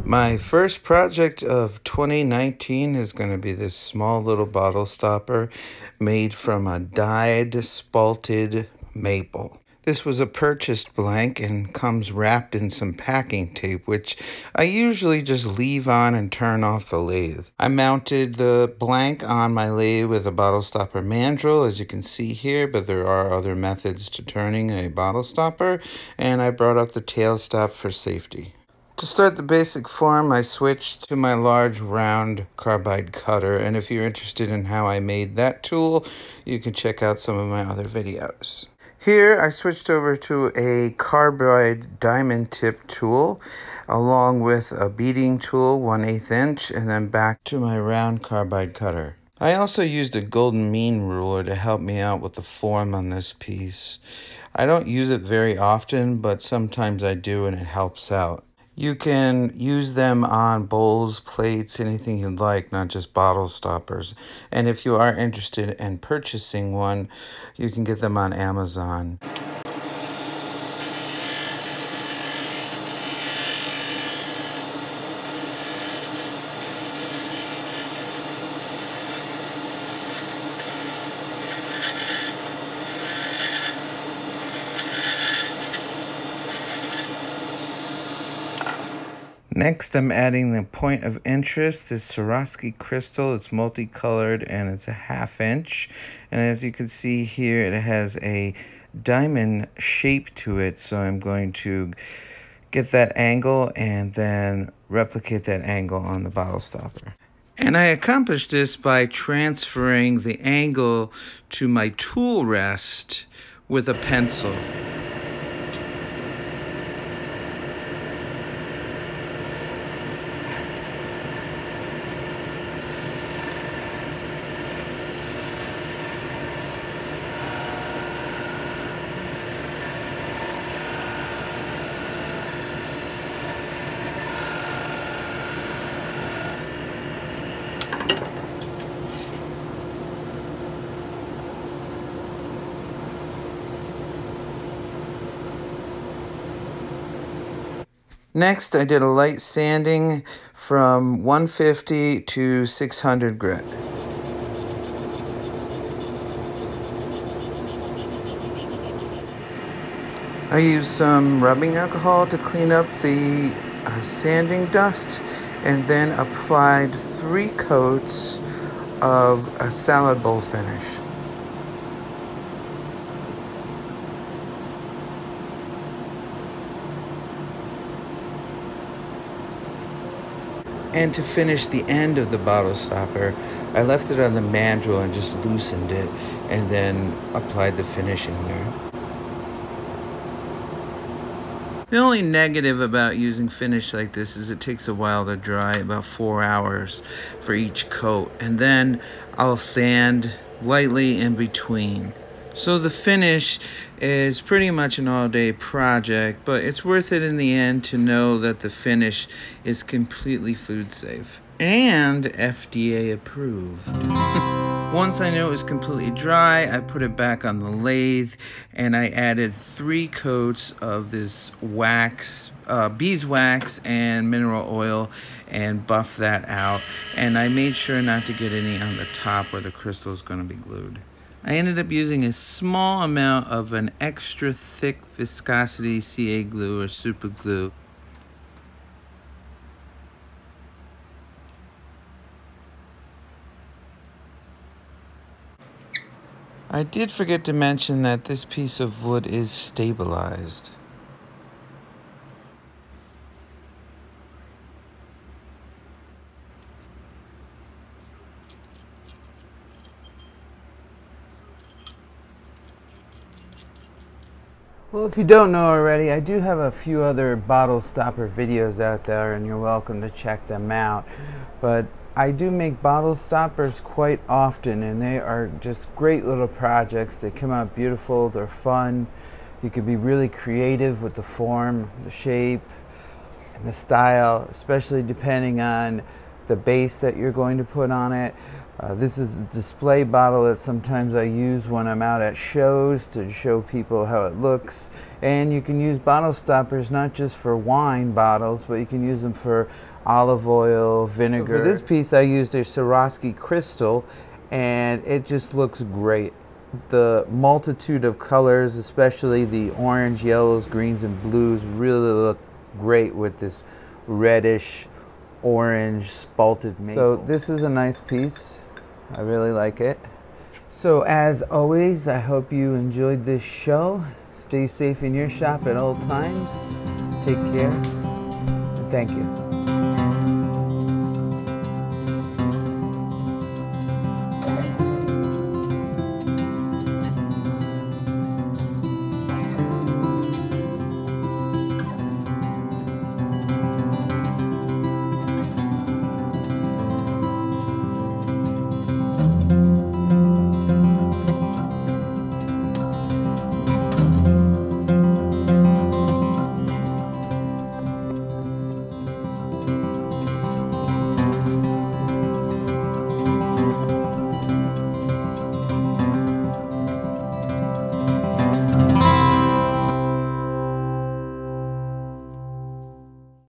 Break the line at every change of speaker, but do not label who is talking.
My first project of 2019 is going to be this small little bottle stopper made from a dyed spalted maple. This was a purchased blank and comes wrapped in some packing tape, which I usually just leave on and turn off the lathe. I mounted the blank on my lathe with a bottle stopper mandrel, as you can see here, but there are other methods to turning a bottle stopper, and I brought up the tail stop for safety. To start the basic form, I switched to my large round carbide cutter, and if you're interested in how I made that tool, you can check out some of my other videos. Here, I switched over to a carbide diamond tip tool, along with a beading tool, 1/8 inch, and then back to my round carbide cutter. I also used a golden mean ruler to help me out with the form on this piece. I don't use it very often, but sometimes I do and it helps out. You can use them on bowls, plates, anything you'd like, not just bottle stoppers. And if you are interested in purchasing one, you can get them on Amazon. Next, I'm adding the point of interest, this Swarovski crystal. It's multicolored and it's a 1/2 inch. And as you can see here, it has a diamond shape to it. So I'm going to get that angle and then replicate that angle on the bottle stopper. And I accomplished this by transferring the angle to my tool rest with a pencil. Next, I did a light sanding from 150 to 600 grit. I used some rubbing alcohol to clean up the sanding dust, and then applied 3 coats of a salad bowl finish. And to finish the end of the bottle stopper, I left it on the mandrel and just loosened it, and then applied the finish in there. The only negative about using finish like this is it takes a while to dry, about 4 hours for each coat, and then I'll sand lightly in between. So the finish is pretty much an all-day project, but it's worth it in the end to know that the finish is completely food safe and FDA approved. Once I knew it was completely dry, I put it back on the lathe and I added 3 coats of this wax, beeswax and mineral oil, and buffed that out. And I made sure not to get any on the top where the crystal is going to be glued. I ended up using a small amount of an extra thick viscosity CA glue or super glue. I did forget to mention that this piece of wood is stabilized. Well, if you don't know already, I do have a few other bottle stopper videos out there, and you're welcome to check them out. But I do make bottle stoppers quite often, and they are just great little projects. They come out beautiful, they're fun. You can be really creative with the form, the shape, and the style, especially depending on the base that you're going to put on it. This is a display bottle that sometimes I use when I'm out at shows to show people how it looks. And you can use bottle stoppers not just for wine bottles, but you can use them for olive oil, vinegar. For this piece I used a Swarovski crystal, and it just looks great. The multitude of colors, especially the orange, yellows, greens, and blues, really look great with this reddish orange spalted maple. So this is a nice piece. I really like it. So as always, I hope you enjoyed this show. Stay safe in your shop at all times. Take care. And thank you.